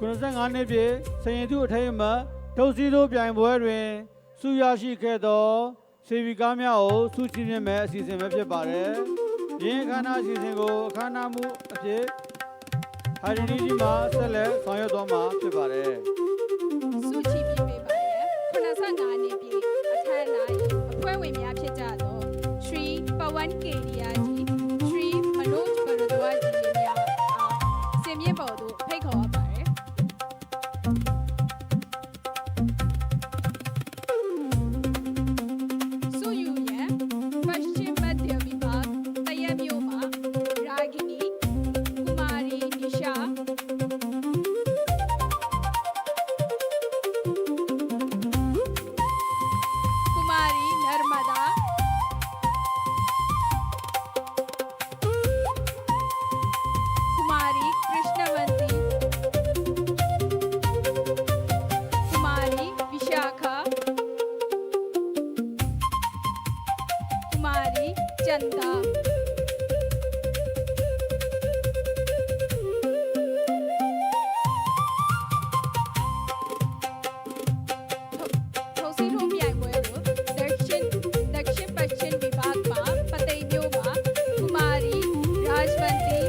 95နှစ်ပြည့်စရင်သူအထိမ်းအမှတ်ထုတ်စည်းသောပြိုင်ပွဲတွင်ဆုရရှိခဲ့သောစေဗီကားများကိုဆုချီးမြှင့်မဲ့အစီအစဉ်ပဲဖြစ်ပါတယ်။ယင်းအခမ်းအနားအစီအစဉ်ကိုအခမ်းအနားမှုအဖြစ်ဟာရီနီကြီးမှဆက်လက်ဆောင်ရွက်သွားမှာဖြစ်ပါတယ်။ ဆုချီးမြှင့်ပေးပါရယ်85နှစ်ပြည့်အခမ်းအနား၏အဖွဲ့ဝင်များဖြစ်ကြသောရှရီပဝန်းကေရီယာကြီးရှရီမနို့ဘရဒဝါကြီးများအားစင်မြင့်ပေါ်သို့ဖိတ်ခေါ်ပါရယ်ဆုယူရန်ပရှင်မတ်တေဗီဘာတရက်မျိုးမှာရာဂီနီကူမာရီနီရှာKumari Narmada Kumari Krishnavanti Kumari Vishakha Kumari Chanda Thosiro piai boy ko Dakshin Pashchin Vibhag ma Patayyo ma Kumari Rajvanti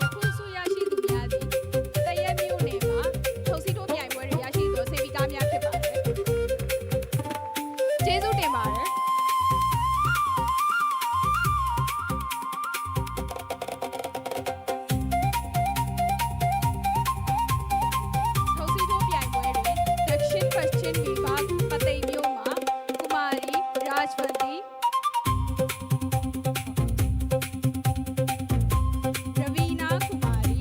Yakun su yashi tuများသည်တရက်မျိုးနယ်မှာထုတ်စီတို့ပြိုင်ပွဲတွေရရှိသောစေဗီကားများဖြစ်ပါတယ်ကျေးဇူးတင်ပါတယ်ထုတ်စီတို့ပြိုင်ပွဲတွင် Dakshin Pashchin Vibhag ပသိမ်မြို့မှာ Kumari Rajvanti Ravina Kumari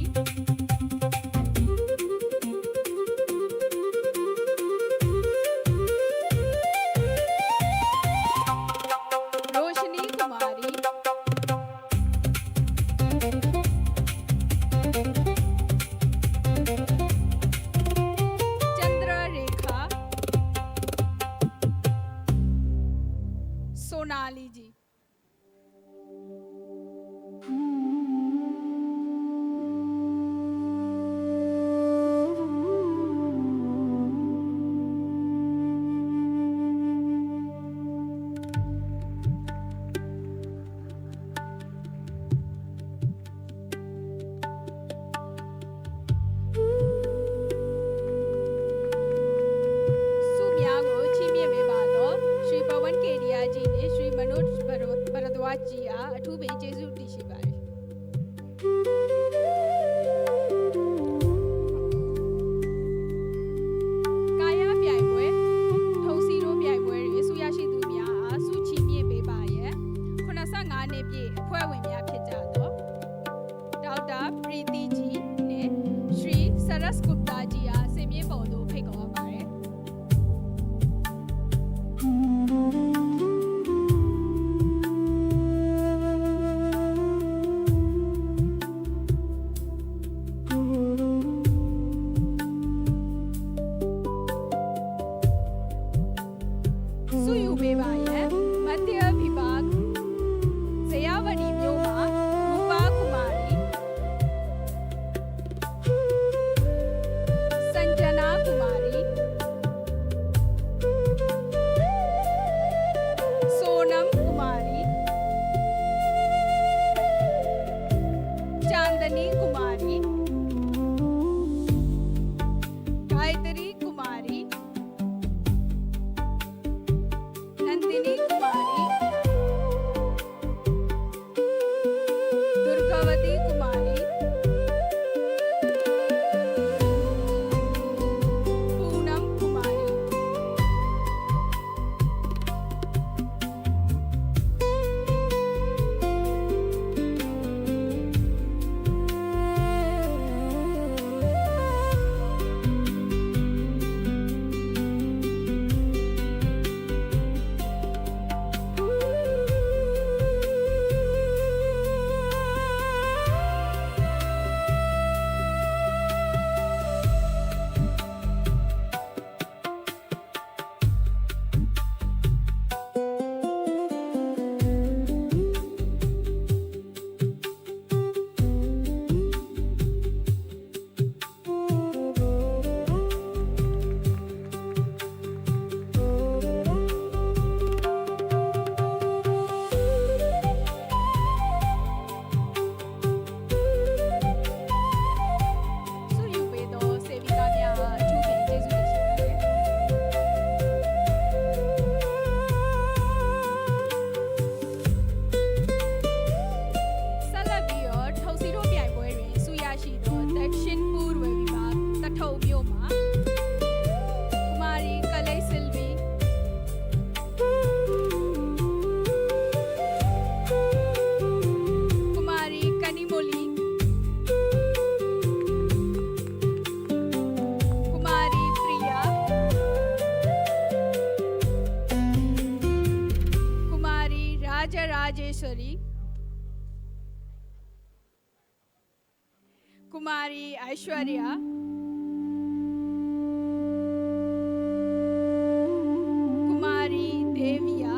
Roshni Kumari Chandra Rekha Sonali jiဆုများကိုချီးမြှင့်ပေးပါတော့ရွှေပဝန်းကေရီယာကြီးနဲ့ရွှေမနို့ဘရဒဝါကြီးအားအထူးပင်ကျေးဇူးတင်ရှိပါတယ်ကာယပြိုင်ပွဲထုံစီတို့ပြိုင်ပွဲတွေဆုရရှိသူများအားဆုချီးမြှင့်ပေးပါရယ်85နှစ်ပြည့်အဖွဲ့ဝင်များဖြစ်ကြသောဒေါက်တာပရီတီကြီးနဲ့ရွှေဆရတ်ဂုပတာကြီးအားစင်မြင့်ပေါ်သို့ဖိတ်ခေါ်ပါရယ် ကုမာရီအိုင်ရွှေရကုမာရီဒေဗီယာ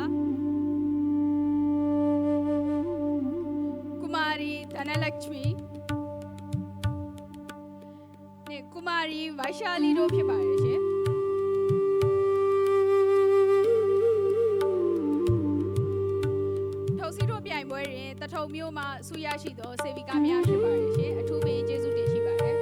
ကုမာရီဓနလက်ချမီနဲ့ကုမာရီဝိုင်ရှာလီတို့ဖြစ်ပါတယ်ရှင်ထုတ်စီတို့ပြိုင်ပွဲတွင်တထုံမြို့မှဆူရရှိသောစေဗီကာများဖြစ်ပါတယ်ရှင်အထူးပင်ကျေးဇူးတင်ရှိပါတယ်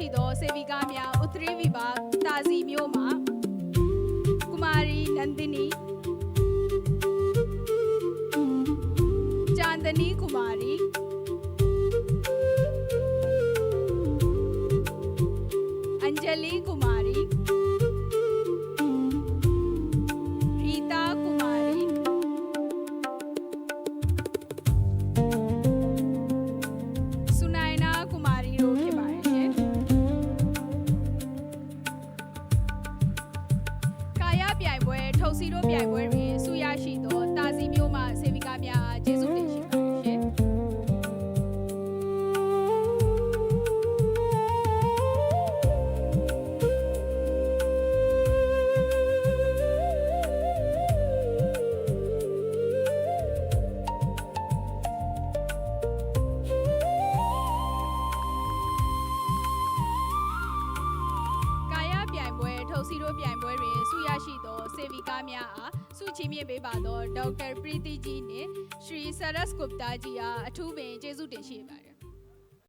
ရှိသောစေဗီကာများဥတ္တရီဝီပါတာစီမျိုးမှာကုမာရီနန္ဒနီဂျန်ဒနီကုမာရီအန်ဂျလီကုမာရီရီတာကုမာရီဆူနိုင်နာကုမာရီတို့ဖြစ်ပါတယ်ထုတ်စီတို့ပြိုင်ပွဲတွင်ဆူရရှိသောတာစီမျိုးမှစေဗီကာများကျေးဇူးတင်ရှိပါတယ်ရှင်ထုတ်စီတို့ပြိုင်ပွဲတွင်ဆူရရှိသောစေဗီကာများအားဆုချီးမြှင့်ပေးပါသောဒေါက်တာပရီတီကြီးနှင့်ရှရီဆရတ်ဂုပတာကြီးအားအထူးပင်ကျေးဇူးတင်ရှိပါတယ်